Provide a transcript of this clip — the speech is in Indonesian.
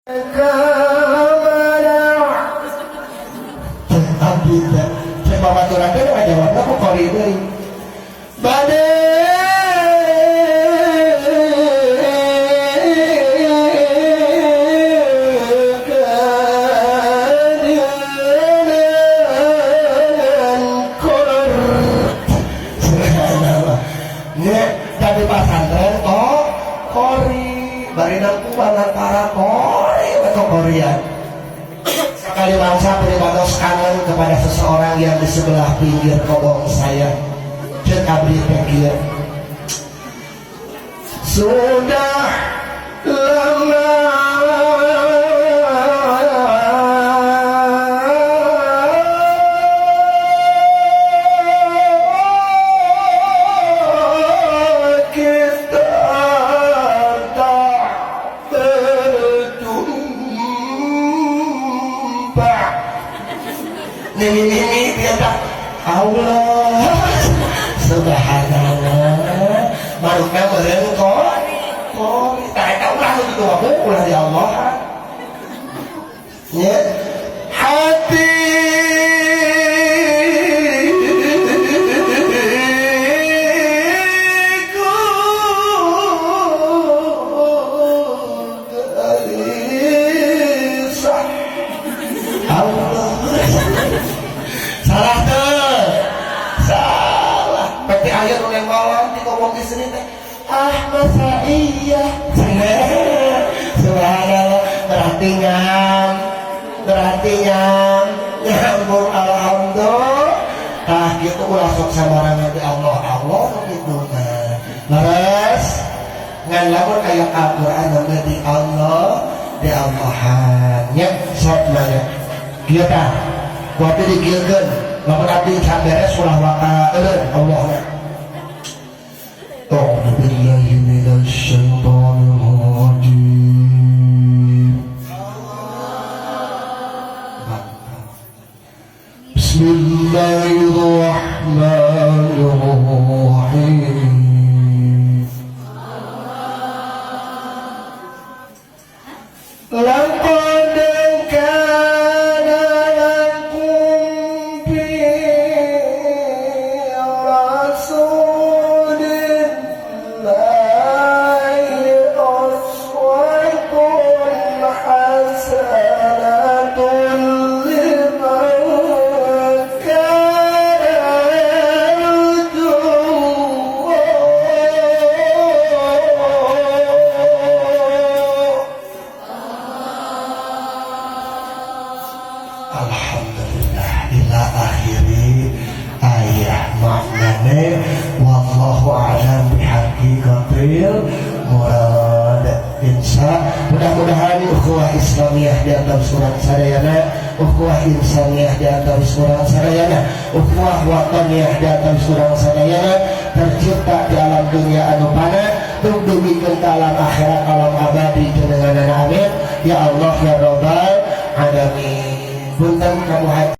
abdi teh cek babaturan teh ngajawabna ku kori deui bade dari pasantren kori bari nangkuban para kori atau korian sekali bangsa beribados kangen kepada seseorang yang di sebelah pinggir kobong saya cek abdi pikir sudah lama ini dia tak Allah subhanallah marukna meureun kori tak eta ulah itu ulah di Allah ya hati masa iya subhanallah berarti nyambung alhamdulillah nah gitu ulah sok sabarangan di Allah gitu leres ngan lamun aya Al-Qur'an nama di Allahan nya sok nanya kieu tah kudu dikieukeun lamun abdi saberes ulah waka eureun Allahna أعوذ بالله من الشيطان الرجيم بسم الله الرحمن الرحيم لقد كان لكم في رسول alhamdulillah ila akhiri ayah maknane wallahu a'lam bihaqiqatil murad insya mudah-mudahan ukhuwah islamiyah di atas surat sadayana ukhuwah insaniyah di atas surat sadayana ukhuwah wataniyah di atas surat sadayana tercipta di alam dunia anu pana dumdumikeun ka alam akhirat alam abadi jenengan amin ya Allah ya rabbal alamin punten kamu